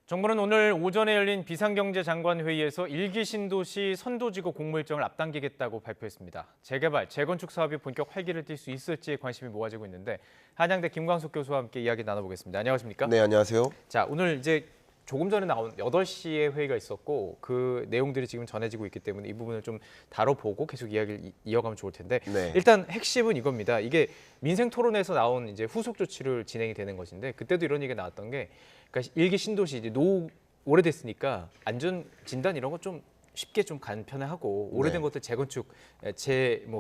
정부는 오늘 오전에 열린 비상경제장관회의에서 1기 신도시 선도지구 공모 일정을 앞당기겠다고 발표했습니다. 재개발, 재건축 사업이 본격 활기를 띨 수 있을지에 관심이 모아지고 있는데 한양대 김광석 교수와 함께 이야기 나눠보겠습니다. 안녕하십니까? 네, 안녕하세요. 자, 오늘 이제 조금 전에 나온 8시에 회의가 있었고 그 내용들이 지금 전해지고 있기 때문에 이 부분을 좀 다뤄보고 계속 이야기를 이어가면 좋을 텐데 네. 일단 핵심은 이겁니다. 이게 민생 토론에서 나온 이제 후속 조치를 진행이 되는 것인데 그때도 이런 얘기가 나왔던 게 그러니까 일기 신도시 이제 오래됐으니까 안전 진단 이런 거 좀 쉽게 좀 간편하고 오래된 네. 것들 재건축,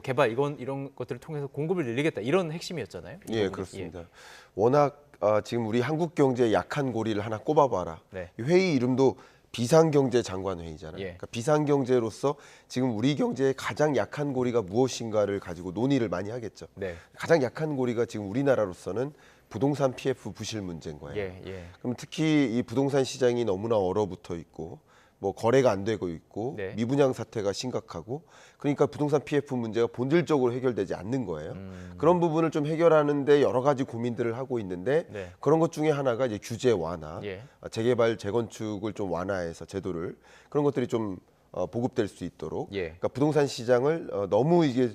개발 이런 것들을 통해서 공급을 늘리겠다 이런 핵심이었잖아요. 이 예, 부분이. 그렇습니다. 워낙 지금 우리 한국 경제의 약한 고리를 하나 꼽아봐라. 네. 이 회의 이름도 비상경제장관회의잖아요. 예. 그러니까 비상경제로서 지금 우리 경제의 가장 약한 고리가 무엇인가를 가지고 논의를 많이 하겠죠. 네. 가장 약한 고리가 지금 우리나라로서는 부동산 PF 부실 문제인 거예요. 예. 그럼 특히 이 부동산 시장이 너무나 얼어붙어 있고 뭐 거래가 안 되고 있고 네. 미분양 사태가 심각하고 그러니까 부동산 PF 문제가 본질적으로 해결되지 않는 거예요. 그런 부분을 좀 해결하는데 여러 가지 고민들을 하고 있는데 네. 그런 것 중에 하나가 이제 규제 완화, 예. 재개발, 재건축을 좀 완화해서 제도를 그런 것들이 좀 보급될 수 있도록 예. 그러니까 부동산 시장을 너무 이게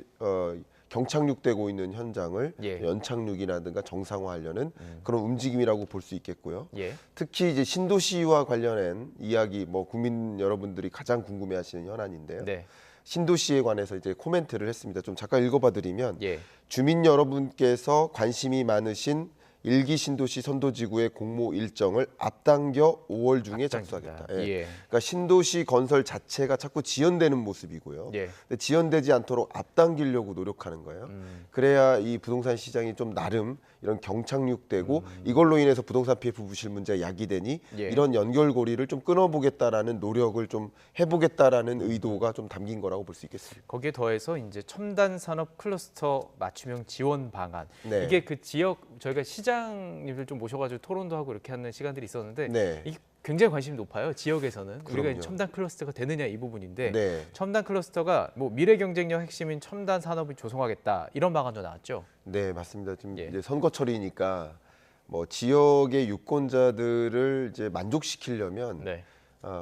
경착륙되고 있는 현장을 예. 연착륙이라든가 정상화하려는 그런 움직임이라고 볼 수 있겠고요. 예. 특히 이제 신도시와 관련된 이야기, 뭐 국민 여러분들이 가장 궁금해하시는 현안인데요. 네. 신도시에 관해서 이제 코멘트를 했습니다. 좀 잠깐 읽어봐드리면 예. 주민 여러분께서 관심이 많으신 일기 신도시 선도지구의 공모 일정을 앞당겨 5월 중에 작성하겠다. 예. 예. 그러니까 신도시 건설 자체가 자꾸 지연되는 모습이고요. 예. 근데 지연되지 않도록 앞당기려고 노력하는 거예요. 그래야 이 부동산 시장이 좀 나름 이런 경착륙되고 이걸로 인해서 부동산 PF 부실 문제가 야기되니 예. 이런 연결고리를 좀 끊어보겠다라는 노력을 좀 해보겠다라는 의도가 좀 담긴 거라고 볼 수 있겠습니다. 거기에 더해서 이제 첨단 산업 클러스터 맞춤형 지원 방안. 네. 이게 그 지역 저희가 시장님들 좀 모셔가지고 토론도 하고 이렇게 하는 시간들이 있었는데 네. 이게 굉장히 관심이 높아요. 지역에서는 우리가 그럼요. 이제 첨단 클러스터가 되느냐 이 부분인데 네. 첨단 클러스터가 뭐 미래 경쟁력 핵심인 첨단 산업을 조성하겠다 이런 방안도 나왔죠. 네, 맞습니다. 지금 예. 이제 선거철이니까 뭐 지역의 유권자들을 이제 만족시키려면 네.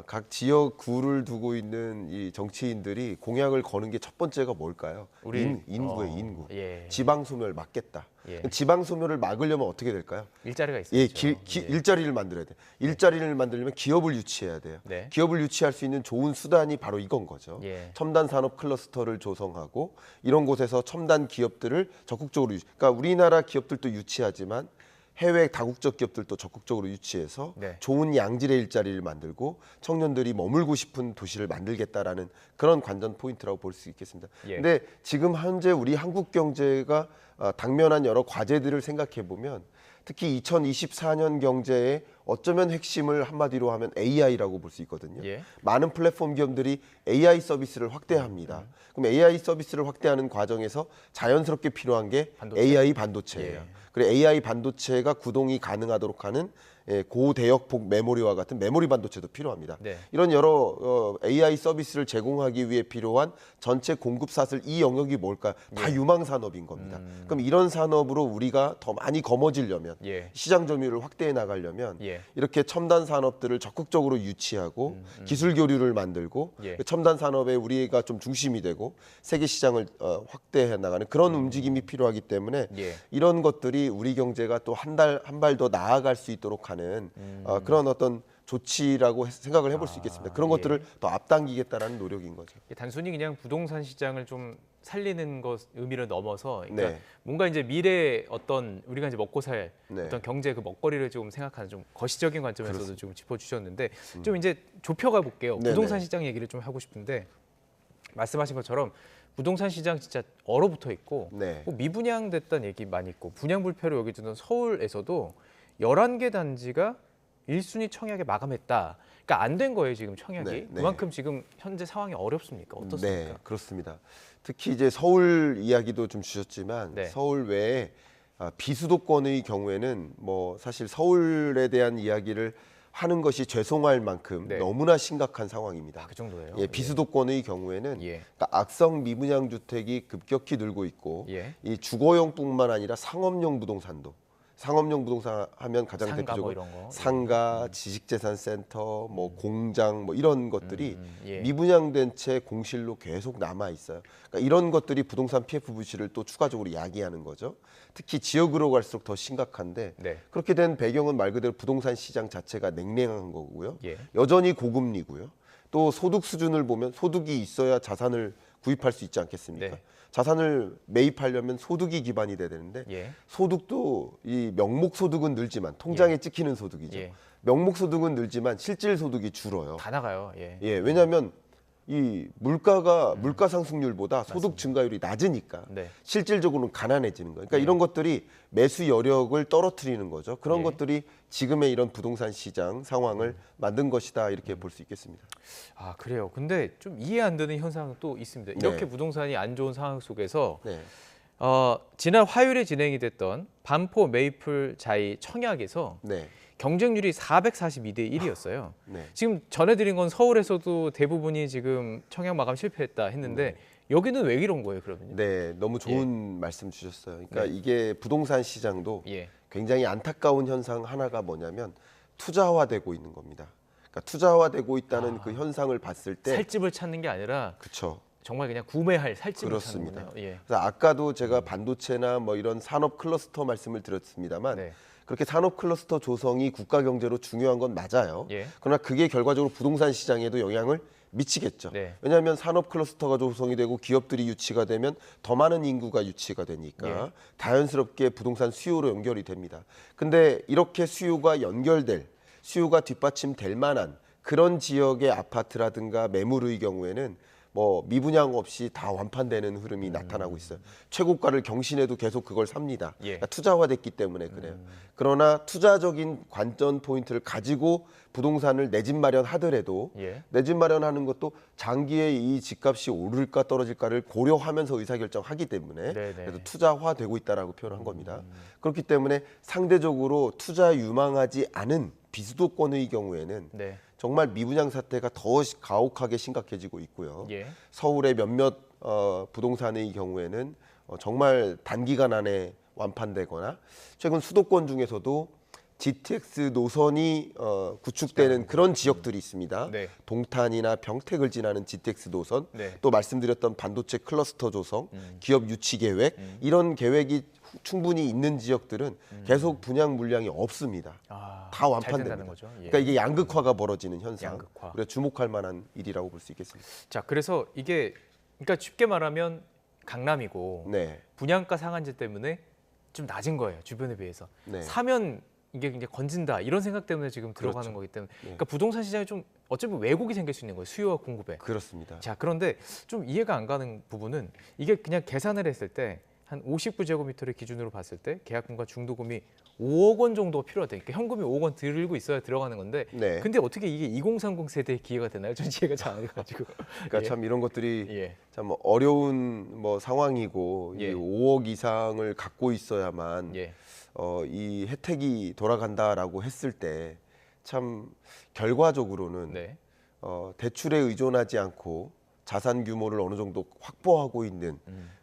각 지역구를 두고 있는 이 정치인들이 공약을 거는 게 첫 번째가 뭘까요? 인구의 인구. 예. 지방 소멸 막겠다. 예. 지방 소멸을 막으려면 어떻게 될까요? 일자리가 있어요. 예, 일자리를 만들어야 돼. 일자리를 만들려면 기업을 유치해야 돼요. 네. 기업을 유치할 수 있는 좋은 수단이 바로 이건 거죠. 예. 첨단 산업 클러스터를 조성하고 이런 곳에서 첨단 기업들을 적극적으로 그러니까 우리나라 기업들도 유치하지만 해외 다국적 기업들도 적극적으로 유치해서 네. 좋은 양질의 일자리를 만들고 청년들이 머물고 싶은 도시를 만들겠다라는 그런 관전 포인트라고 볼 수 있겠습니다. 예. 근데 지금 현재 우리 한국 경제가 당면한 여러 과제들을 생각해 보면 특히 2024년 경제의 어쩌면 핵심을 한마디로 하면 AI라고 볼 수 있거든요. 예. 많은 플랫폼 기업들이 AI 서비스를 확대합니다. 그럼 AI 서비스를 확대하는 과정에서 자연스럽게 필요한 게 반도체? AI 반도체예요. 예. 그리고 AI 반도체가 구동이 가능하도록 하는 고대역폭 메모리와 같은 메모리 반도체도 필요합니다. 네. 이런 여러 AI 서비스를 제공하기 위해 필요한 전체 공급 사슬 이 영역이 뭘까? 다 유망 산업인 겁니다. 그럼 이런 산업으로 우리가 더 많이 거머쥐려면 예. 시장 점유율을 확대해 나가려면 예. 이렇게 첨단 산업들을 적극적으로 유치하고 기술 교류를 만들고 예. 그 첨단 산업에 우리가 좀 중심이 되고 세계 시장을 확대해 나가는 그런 움직임이 필요하기 때문에 예. 이런 것들이 우리 경제가 또 한 발 더 나아갈 수 있도록 하는 그런 어떤 조치라고 생각을 해볼 수 있겠습니다. 그런 예. 것들을 더 앞당기겠다라는 노력인 거죠. 단순히 그냥 부동산 시장을 좀 살리는 것 의미를 넘어서 그러니까 네. 뭔가 이제 미래 어떤 우리가 이제 먹고 살 네. 어떤 경제 그 먹거리를 좀 생각하는 좀 거시적인 관점에서도 좀 짚어주셨는데 좀 이제 좁혀가 볼게요. 네네. 부동산 시장 얘기를 좀 하고 싶은데 말씀하신 것처럼 부동산 시장 진짜 얼어붙어 있고 네. 뭐 미분양됐다는 얘기 많이 있고 분양 불패로 여겨지는 서울에서도 11개 단지가 1순위 청약에 마감했다. 그러니까 안 된 거예요 지금 청약이. 네, 네. 그만큼 지금 현재 상황이 어렵습니까? 어떻습니까? 네, 그렇습니다. 특히 이제 서울 이야기도 좀 주셨지만 네. 서울 외에 비수도권의 경우에는 뭐 사실 서울에 대한 이야기를 하는 것이 죄송할 만큼 네. 너무나 심각한 상황입니다. 그 정도예요. 예, 비수도권의 경우에는 예. 그러니까 악성 미분양 주택이 급격히 늘고 있고 예. 이 주거용뿐만 아니라 상업용 부동산도 상업용 부동산 하면 가장 상가 대표적으로 뭐 이런 거. 상가, 지식재산센터, 뭐 공장 뭐 이런 것들이 예. 미분양된 채 공실로 계속 남아 있어요. 그러니까 이런 것들이 부동산 PF 부실을 또 추가적으로 야기하는 거죠. 특히 지역으로 갈수록 더 심각한데 네. 그렇게 된 배경은 말 그대로 부동산 시장 자체가 냉랭한 거고요. 예. 여전히 고금리고요. 또 소득 수준을 보면 소득이 있어야 자산을 구입할 수 있지 않겠습니까? 네. 자산을 매입하려면 소득이 기반이 돼야 되는데 예. 소득도 이 명목 소득은 늘지만 통장에 찍히는 소득이죠. 예. 명목 소득은 늘지만 실질 소득이 줄어요. 다 나가요. 예. 예, 왜냐하면 이 물가 상승률보다 소득 증가율이 낮으니까 네. 실질적으로는 가난해지는 거예요. 그러니까 이런 것들이 매수 여력을 떨어뜨리는 거죠. 그런 예. 것들이 지금의 이런 부동산 시장 상황을 만든 것이다 이렇게 볼 수 있겠습니다. 아, 그래요. 근데 좀 이해 안 되는 현상도 있습니다. 이렇게 네. 부동산이 안 좋은 상황 속에서 네, 지난 화요일에 진행이 됐던 반포 메이플 자이 청약에서 네, 경쟁률이 442대 1이었어요. 네. 지금 전해드린 건 서울에서도 대부분이 지금 청약 마감 실패했다 했는데 여기는 왜 이런 거예요, 그러면요? 네, 너무 좋은 말씀 주셨어요. 그러니까 이게 부동산 시장도 예. 굉장히 안타까운 현상 하나가 뭐냐면 투자화되고 있는 겁니다. 그러니까 투자화되고 있다는 그 현상을 봤을 때, 살집을 찾는 게 아니라 그렇죠. 정말 그냥 구매할 살집을 그렇습니다. 찾는군요. 예. 그래서 아까도 제가 반도체나 뭐 이런 산업 클러스터 말씀을 드렸습니다만 네. 그렇게 산업 클러스터 조성이 국가 경제로 중요한 건 맞아요. 예. 그러나 그게 결과적으로 부동산 시장에도 영향을 미치겠죠. 네. 왜냐하면 산업 클러스터가 조성이 되고 기업들이 유치가 되면 더 많은 인구가 유치가 되니까 예. 자연스럽게 부동산 수요로 연결이 됩니다. 근데 이렇게 수요가 연결될, 수요가 뒷받침될 만한 그런 지역의 아파트라든가 매물의 경우에는 뭐 미분양 없이 다 완판되는 흐름이 나타나고 있어요. 최고가를 경신해도 계속 그걸 삽니다. 예. 그러니까 투자화됐기 때문에 그래요. 그러나 투자적인 관전 포인트를 가지고 부동산을 내 집 마련하더라도 예. 내 집 마련하는 것도 장기에 이 집값이 오를까 떨어질까를 고려하면서 의사결정하기 때문에 네네. 그래서 투자화되고 있다라고 표현한 겁니다. 그렇기 때문에 상대적으로 투자 유망하지 않은 비수도권의 경우에는 네. 정말 미분양 사태가 더 가혹하게 심각해지고 있고요. 예. 서울의 몇몇 부동산의 경우에는 정말 단기간 안에 완판되거나 최근 수도권 중에서도 GTX 노선이 구축되는 그런 지역들이 있습니다. 네. 동탄이나 평택을 지나는 GTX 노선, 네. 또 말씀드렸던 반도체 클러스터 조성, 기업 유치 계획 이런 계획이 충분히 있는 지역들은 계속 분양 물량이 없습니다. 아, 다 잘 완판됩니다. 된다는 거죠. 예. 그러니까 이게 양극화가 벌어지는 현상. 양극화. 우리가 주목할 만한 일이라고 볼 수 있겠습니다. 자, 그래서 이게 그러니까 쉽게 말하면 강남이고 네, 분양가 상한제 때문에 좀 낮은 거예요, 주변에 비해서. 네. 사면 이게 이제 건진다 이런 생각 때문에 지금 들어가는 그렇죠. 거기 때문에 네. 그러니까 부동산 시장에 좀 어쩌면 왜곡이 생길 수 있는 거예요, 수요와 공급에. 그렇습니다. 자, 그런데 좀 이해가 안 가는 부분은 이게 그냥 계산을 했을 때 한 59제곱미터를 기준으로 봤을 때 계약금과 중도금이 5억 원 정도 필요하다. 그러니까 현금이 5억 원 들고 있어야 들어가는 건데 네. 근데 어떻게 이게 2030 세대의 기회가 되나요? 전 이해가 잘 안 돼가지고. 그러니까 예. 참 이런 것들이 예. 참 어려운 뭐 상황이고 예. 이 5억 이상을 갖고 있어야만 예. 이 혜택이 돌아간다라고 했을 때 참 결과적으로는 네. 대출에 의존하지 않고 자산 규모를 어느 정도 확보하고 있는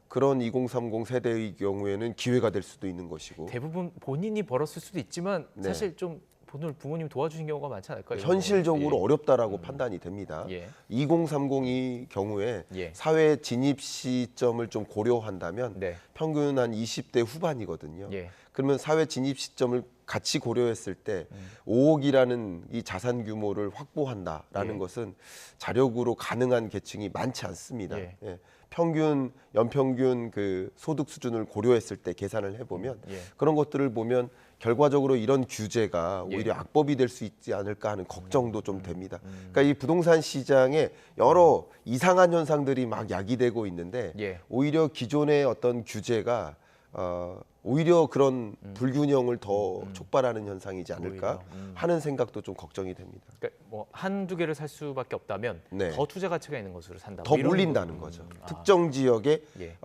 그런 2030 세대의 경우에는 기회가 될 수도 있는 것이고 대부분 본인이 벌었을 수도 있지만 네. 사실 좀 본인을 부모님 도와주신 경우가 많지 않을까요? 현실적으로 예. 어렵다라고 판단이 됩니다. 예. 2030의 경우에 예. 사회 진입 시점을 좀 고려한다면 네. 평균 한 20대 후반이거든요. 예. 그러면 사회 진입 시점을 같이 고려했을 때 5억이라는 이 자산 규모를 확보한다라는 예. 것은 자력으로 가능한 계층이 많지 않습니다. 예. 예. 평균 연평균 그 소득 수준을 고려했을 때 계산을 해보면 예. 그런 것들을 보면 결과적으로 이런 규제가 예. 오히려 악법이 될 수 있지 않을까 하는 걱정도 좀 됩니다. 그러니까 이 부동산 시장에 여러 이상한 현상들이 막 야기되고 있는데 예. 오히려 기존의 어떤 규제가 오히려 그런 불균형을 더 촉발하는 현상이지 않을까 오히려, 하는 생각도 좀 걱정이 됩니다. 그러니까 뭐 한두 개를 살 수밖에 없다면 네. 더 투자 가치가 있는 것으로 산다. 더 뭐 이런 몰린다는 거. 거죠. 아. 특정 지역에 예.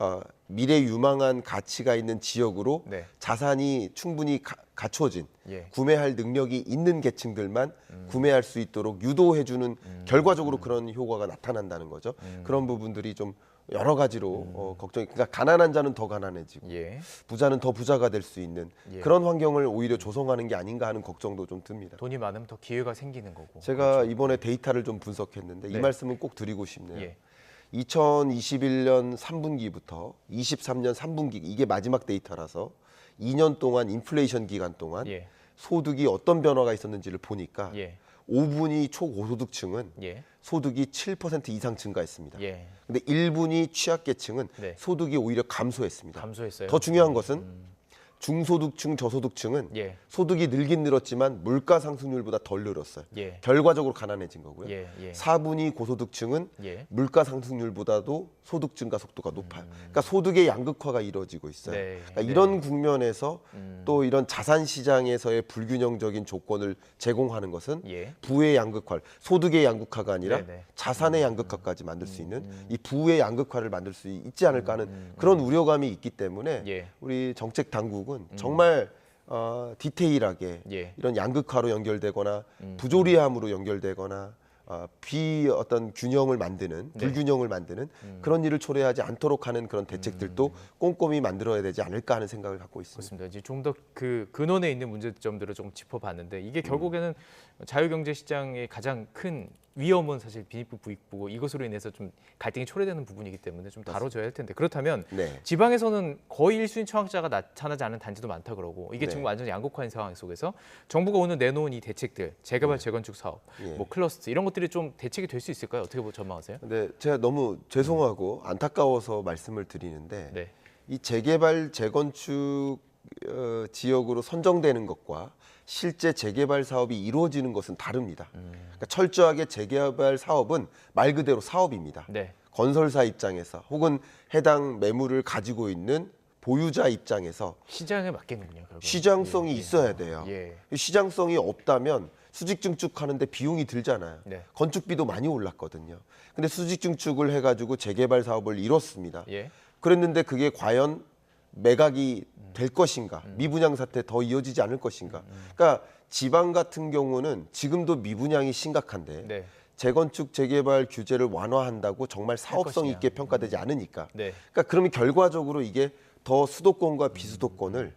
미래 유망한 가치가 있는 지역으로 네. 자산이 충분히 갖춰진 예. 구매할 능력이 있는 계층들만 구매할 수 있도록 유도해주는 결과적으로 그런 효과가 나타난다는 거죠. 그런 부분들이 좀 여러 가지로 걱정이. 그러니까 가난한 자는 더 가난해지고 예. 부자는 더 부자가 될 수 있는 예. 그런 환경을 오히려 조성하는 게 아닌가 하는 걱정도 좀 듭니다. 돈이 많으면 더 기회가 생기는 거고. 제가 이번에 데이터를 좀 분석했는데 이 네. 말씀은 꼭 드리고 싶네요. 예. 2021년 3분기부터 23년 3분기 이게 마지막 데이터라서 2년 동안 인플레이션 기간 동안 예. 소득이 어떤 변화가 있었는지를 보니까 예. 5분위 초고소득층은 예. 소득이 7% 이상 증가했습니다. 예. 근데 1분위 취약계층은 네. 소득이 오히려 감소했습니다. 감소했어요. 더 중요한 것은 중소득층, 저소득층은 예. 소득이 늘긴 늘었지만 물가 상승률보다 덜 늘었어요. 예. 결과적으로 가난해진 거고요. 예. 예. 4분위 고소득층은 예. 물가 상승률보다도 소득 증가 속도가 높아요. 그러니까 소득의 양극화가 이루어지고 있어요. 네. 그러니까 네. 이런 국면에서 또 이런 자산 시장에서의 불균형적인 조건을 제공하는 것은 예. 부의 양극화, 소득의 양극화가 아니라 네, 네. 자산의 양극화까지 만들 수 있는 이 부의 양극화를 만들 수 있지 않을까 하는 그런 우려감이 있기 때문에 예. 우리 정책 당국은 정말 디테일하게 예. 이런 양극화로 연결되거나 부조리함으로 연결되거나 어떤 균형을 만드는 네. 불균형을 만드는 그런 일을 초래하지 않도록 하는 그런 대책들도 꼼꼼히 만들어야 되지 않을까 하는 생각을 갖고 있습니다. 그렇습니다. 이제 좀 더 그 근원에 있는 문제점들을 좀 짚어봤는데 이게 결국에는 자유경제 시장의 가장 큰 위험은 사실 빈익부 부익부고 이것으로 인해서 좀 갈등이 초래되는 부분이기 때문에 좀 다뤄줘야 할 텐데 그렇다면 네. 지방에서는 거의 1순위 청약자가 나타나지 않은 단지도 많다 그러고 이게 네. 지금 완전히 양극화인 상황 속에서 정부가 오늘 내놓은 이 대책들 재개발 재건축 사업 예. 뭐 클러스터 이런 것들이 좀 대책이 될 수 있을까요? 어떻게 전망하세요? 근데 제가 너무 죄송하고 안타까워서 말씀을 드리는데 네. 이 재개발 재건축 지역으로 선정되는 것과 실제 재개발 사업이 이루어지는 것은 다릅니다. 그러니까 철저하게 재개발 사업은 말 그대로 사업입니다. 네. 건설사 입장에서 혹은 해당 매물을 가지고 있는 보유자 입장에서 시장에 맡기는군요. 결국은. 시장성이 예, 예. 있어야 돼요. 예. 시장성이 없다면 수직 증축하는데 비용이 들잖아요. 네. 건축비도 많이 올랐거든요. 근데 수직 증축을 해가지고 재개발 사업을 이뤘습니다. 예. 그랬는데 그게 과연 매각이 될 것인가, 미분양 사태 더 이어지지 않을 것인가. 그러니까 지방 같은 경우는 지금도 미분양이 심각한데 네. 재건축 재개발 규제를 완화한다고 정말 사업성 것이냐. 있게 평가되지 않으니까. 네. 그러니까 그러면 결과적으로 이게 더 수도권과 비수도권을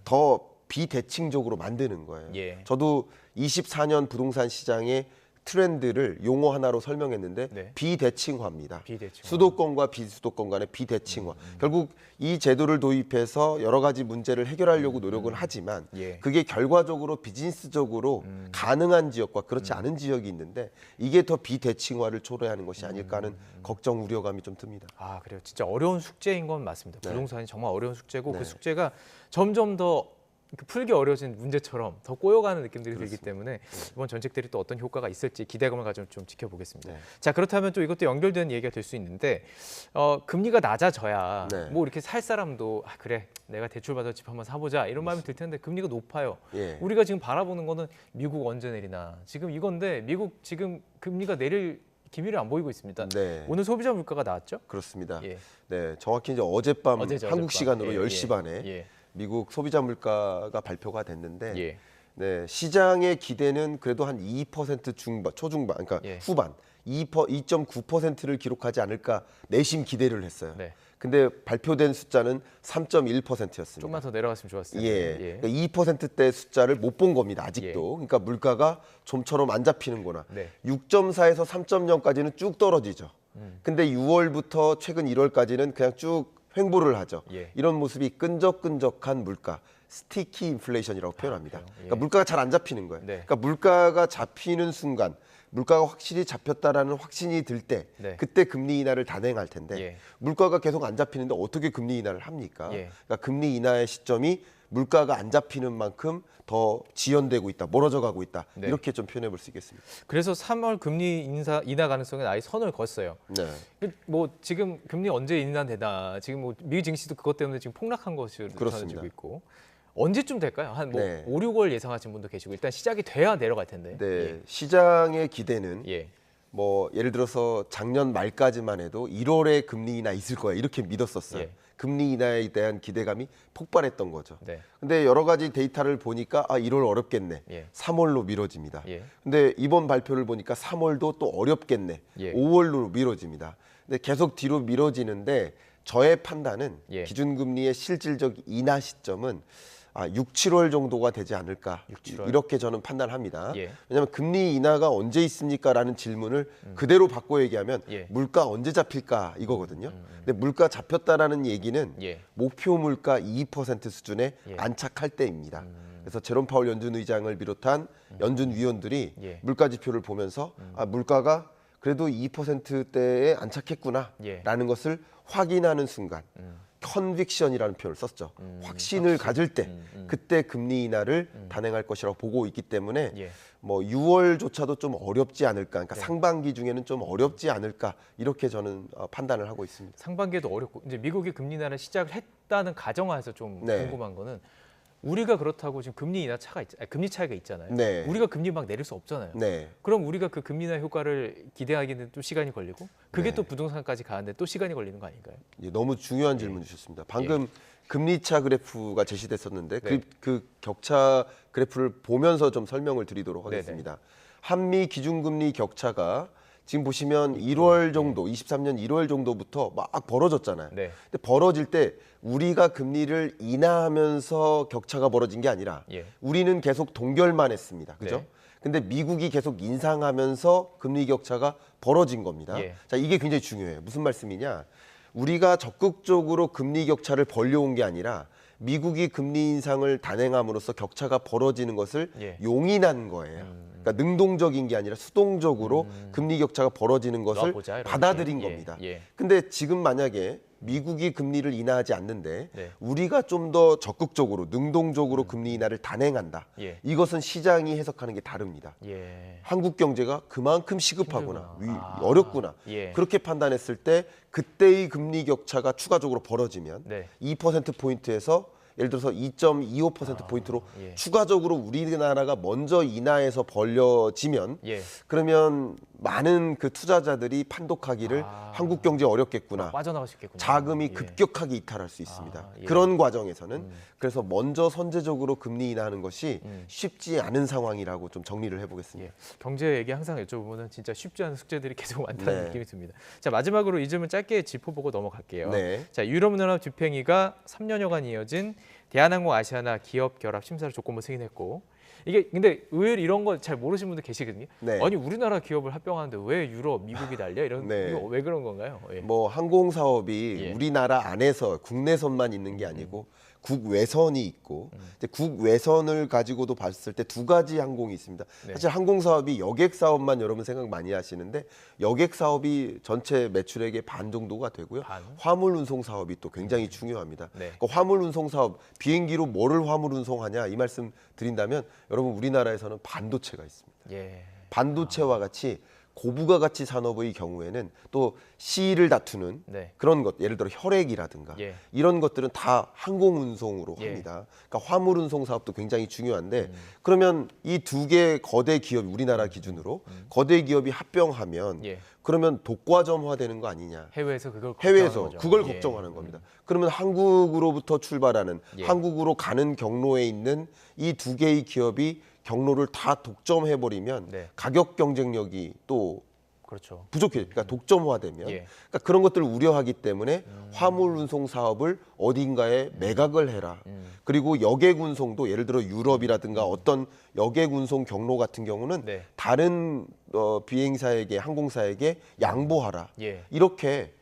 더 비대칭적으로 만드는 거예요. 예. 저도 24년 부동산 시장의 트렌드를 용어 하나로 설명했는데 네. 비대칭화입니다. 비대칭화. 수도권과 비수도권 간의 비대칭화. 결국 이 제도를 도입해서 여러 가지 문제를 해결하려고 노력은 하지만 예. 그게 결과적으로 비즈니스적으로 가능한 지역과 그렇지 않은 지역이 있는데 이게 더 비대칭화를 초래하는 것이 아닐까 하는 걱정 우려감이 좀 듭니다. 아 그래요. 진짜 어려운 숙제인 건 맞습니다. 네. 부동산이 정말 어려운 숙제고 네. 그 숙제가 점점 더 풀기 어려워진 문제처럼 더 꼬여가는 느낌들이 들기 때문에 이번 정책들이 또 어떤 효과가 있을지 기대감을 가지고 좀 지켜보겠습니다. 네. 자 그렇다면 또 이것도 연결되는 얘기가 될 수 있는데 금리가 낮아져야 네. 뭐 이렇게 살 사람도 그래 내가 대출 받아 집 한번 사보자 이런 마음이 들 텐데 금리가 높아요. 예. 우리가 지금 바라보는 거는 미국 언제 내리나 지금 이건데 미국 지금 금리가 내릴 기미를 안 보이고 있습니다. 네. 오늘 소비자 물가가 나왔죠? 그렇습니다. 예. 네, 정확히 이제 어젯밤 어제죠, 한국 어젯밤. 시간으로 예, 10시 예. 반에 예. 미국 소비자 물가가 발표가 됐는데 예. 네, 시장의 기대는 그래도 한 2% 중반, 초중반, 그러니까 예. 후반 2.9%를 기록하지 않을까 내심 기대를 했어요. 네. 근데 발표된 숫자는 3.1%였습니다. 조금만 더 내려갔으면 좋았을 예, 텐데. 그러니까 2%대 숫자를 못 본 겁니다. 아직도. 예. 그러니까 물가가 좀처럼 안 잡히는구나. 네. 6.4에서 3.0까지는 쭉 떨어지죠. 근데 6월부터 최근 1월까지는 그냥 쭉 횡보를 하죠. 예. 이런 모습이 끈적끈적한 물가, 스티키 인플레이션이라고 표현합니다. 그래요? 예. 그러니까 물가가 잘 안 잡히는 거예요. 네. 그러니까 물가가 잡히는 순간, 물가가 확실히 잡혔다라는 확신이 들 때, 네. 그때 금리 인하를 단행할 텐데 예. 물가가 계속 안 잡히는데 어떻게 금리 인하를 합니까? 예. 그러니까 금리 인하의 시점이 물가가 안 잡히는 만큼 더 지연되고 있다, 멀어져 가고 있다. 네. 이렇게 좀 표현해 볼 수 있겠습니다. 그래서 3월 금리 인하 가능성에 아예 선을 그었어요. 네. 뭐 지금 금리 언제 인하되나 지금 뭐 미 증시도 그것 때문에 지금 폭락한 것으로 그렇습니다. 전해지고 있고 언제쯤 될까요? 한 뭐 네. 5, 6월 예상하시는 분도 계시고 일단 시작이 돼야 내려갈 텐데. 네. 시장의 기대는 예. 뭐 예를 들어서 작년 말까지만 해도 1월에 금리 인하 있을 거야 이렇게 믿었었어요. 예. 금리 인하에 대한 기대감이 폭발했던 거죠. 네. 근데 여러 가지 데이터를 보니까 1월 어렵겠네. 예. 3월로 미뤄집니다. 예. 근데 이번 발표를 보니까 3월도 또 어렵겠네. 예. 5월로 미뤄집니다. 근데 계속 뒤로 미뤄지는데 저의 판단은 예. 기준금리의 실질적 인하 시점은 6, 7월 정도가 되지 않을까 6, 7월? 이렇게 저는 판단합니다. 예. 왜냐하면 금리 인하가 언제 있습니까라는 질문을 그대로 바꿔 얘기하면 예. 물가 언제 잡힐까 이거거든요. 근데 물가 잡혔다라는 얘기는 예. 목표 물가 2% 수준에 예. 안착할 때입니다. 그래서 제롬 파월 연준 의장을 비롯한 연준 위원들이 예. 물가 지표를 보면서 물가가 그래도 2%대에 안착했구나라는 예. 것을 확인하는 순간 컨빅션이라는 표현을 썼죠. 확신을 가질 때 그때 금리 인하를 단행할 것이라고 보고 있기 때문에 예. 뭐 6월조차도 좀 어렵지 않을까. 그러니까 상반기 중에는 좀 어렵지 않을까 이렇게 저는 판단을 하고 있습니다. 상반기에도 어렵고 이제 미국이 금리 인하를 시작을 했다는 가정하에서 좀 네. 궁금한 거는 우리가 그렇다고 지금 금리 차이가 있잖아요. 네. 우리가 금리 막 내릴 수 없잖아요. 네. 그럼 우리가 그 금리 인하 효과를 기대하기는 또 시간이 걸리고 그게 네. 또 부동산까지 가는데 또 시간이 걸리는 거 아닌가요? 너무 중요한 질문 주셨습니다. 방금 금리차 그래프가 제시됐었는데 네. 그 격차 그래프를 보면서 좀 설명을 드리도록 하겠습니다. 한미 기준금리 격차가 지금 보시면 1월 정도, 23년 1월 정도부터 막 벌어졌잖아요. 네. 근데 벌어질 때 우리가 금리를 인하하면서 격차가 벌어진 게 아니라 예. 우리는 계속 동결만 했습니다. 그죠? 네. 근데 미국이 계속 인상하면서 금리 격차가 벌어진 겁니다. 예. 자, 이게 굉장히 중요해요. 무슨 말씀이냐? 우리가 적극적으로 금리 격차를 벌려온 게 아니라 미국이 금리 인상을 단행함으로써 격차가 벌어지는 것을 예. 용인한 거예요. 그러니까 능동적인 게 아니라 수동적으로 금리 격차가 벌어지는 것을 놔보자, 이렇게. 받아들인 예, 겁니다. 예. 근데 지금 만약에 미국이 금리를 인하하지 않는데 네. 우리가 좀 더 적극적으로 능동적으로 금리 인하를 단행한다. 예. 이것은 시장이 해석하는 게 다릅니다. 예. 한국 경제가 그만큼 시급하구나, 힘들구나. 어렵구나. 예. 그렇게 판단했을 때 그때의 금리 격차가 추가적으로 벌어지면 네. 2%포인트에서 예를 들어서 2.25%포인트로 예. 추가적으로 우리나라가 먼저 인하해서 벌려지면 예. 그러면 많은 그 투자자들이 판독하기를 한국 경제 어렵겠구나. 빠져나갈 수 있겠군요. 자금이 예. 급격하게 이탈할 수 있습니다. 예. 그런 과정에서는 그래서 먼저 선제적으로 금리 인하하는 것이 쉽지 않은 상황이라고 좀 정리를 해보겠습니다. 예. 경제 얘기 항상 여쭤보면 진짜 쉽지 않은 숙제들이 계속 많다는 네. 느낌이 듭니다. 자, 마지막으로 이 질문 짧게 짚어보고 넘어갈게요. 네. 자, 유럽연합 집행위가 3년여간 이어진 대한항공 아시아나 기업 결합 심사를 조건부 승인했고 이게 근데 의외로 이런 거 잘 모르시는 분들 계시거든요. 네. 아니 우리나라 기업을 합병하는데 왜 유럽, 미국이 달려? 이런 네. 이거 왜 그런 건가요? 예. 뭐 항공 사업이 예. 우리나라 안에서 국내선만 있는 게 아니고 국외선이 있고 이제 국외선을 가지고도 봤을 때 두 가지 항공이 있습니다. 네. 사실 항공 사업이 여객 사업만 여러분 생각 많이 하시는데 여객 사업이 전체 매출액의 반 정도가 되고요. 반? 화물 운송 사업이 또 굉장히 중요합니다. 네. 그 화물 운송 사업 비행기로 뭐를 화물 운송하냐 이 말씀 드린다면 여러분 우리나라에서는 반도체가 있습니다. 예. 반도체와 같이 고부가 가치 산업의 경우에는 또 시일을 다투는 네. 그런 것, 예를 들어 혈액이라든가 예. 이런 것들은 다 항공 운송으로 예. 합니다. 그러니까 화물 운송 사업도 굉장히 중요한데 그러면 이 두 개 거대 기업 우리나라 기준으로 거대 기업이 합병하면 예. 그러면 독과점화되는 거 아니냐? 해외에서 그걸 해외에서 걱정하는 거죠. 그걸 예. 걱정하는 겁니다. 그러면 한국으로부터 출발하는 예. 한국으로 가는 경로에 있는 이 두 개의 기업이 경로를 다 독점해 버리면 네. 가격 경쟁력이 또 그렇죠. 부족해. 그러니까 독점화되면 예. 그러니까 그런 것들을 우려하기 때문에 화물 운송 사업을 어딘가에 매각을 해라. 그리고 여객 운송도 예를 들어 유럽이라든가 어떤 여객 운송 경로 같은 경우는 네. 다른 비행사에게 항공사에게 양보하라. 예. 이렇게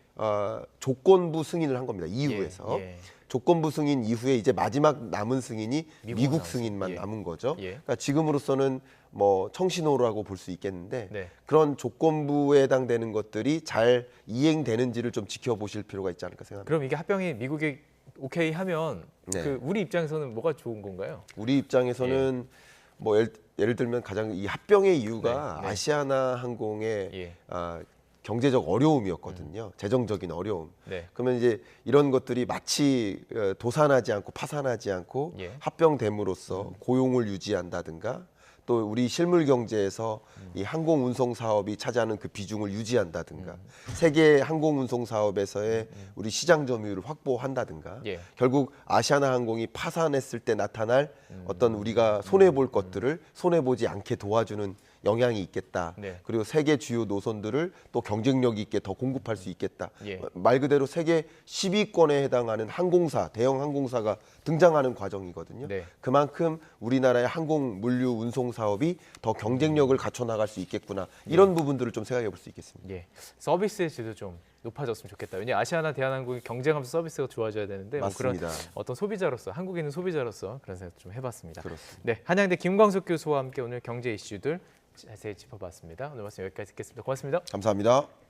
조건부 승인을 한 겁니다. EU에서. 예. 조건부 승인 이후에 이제 마지막 남은 승인이 미국 미국 남았어요. 승인만 예. 남은 거죠. 예. 그러니까 지금으로서는 뭐 청신호라고 볼 수 있겠는데 네. 그런 조건부에 해당되는 것들이 잘 이행되는지를 좀 지켜보실 필요가 있지 않을까 생각합니다. 그럼 이게 합병이 미국이 오케이 하면 네. 그 우리 입장에서는 뭐가 좋은 건가요? 우리 입장에서는 뭐 예를 들면 가장 이 합병의 이유가 네. 아시아나 항공의 예. 경제적 어려움이었거든요. 재정적인 어려움. 네. 그러면 이제 이런 것들이 마치 도산하지 않고 파산하지 않고 예. 합병됨으로써 고용을 유지한다든가 또 우리 실물 경제에서 이 항공 운송 사업이 차지하는 그 비중을 유지한다든가 세계 항공 운송 사업에서의 우리 시장 점유율을 확보한다든가 예. 결국 아시아나 항공이 파산했을 때 나타날 어떤 우리가 손해 볼 것들을 손해 보지 않게 도와주는 영향이 있겠다. 네. 그리고 세계 주요 노선들을 또 경쟁력 있게 더 공급할 수 있겠다. 예. 말 그대로 세계 10위권에 해당하는 항공사, 대형 항공사가 등장하는 과정이거든요. 네. 그만큼 우리나라의 항공 물류 운송 사업이 더 경쟁력을 갖춰 나갈 수 있겠구나. 이런 부분들을 좀 생각해 볼 수 있겠습니다. 예. 서비스의 질도 좀 높아졌으면 좋겠다. 왜냐 아시아나 대한항공이 경쟁하면서 서비스가 좋아져야 되는데 뭐 그런 맞습니다. 어떤 소비자로서 한국에 있는 소비자로서 그런 생각 좀 해봤습니다. 그렇습니다. 네, 한양대 김광석 교수와 함께 오늘 경제 이슈들 자세히 짚어봤습니다. 오늘 말씀 여기까지 듣겠습니다. 고맙습니다. 감사합니다.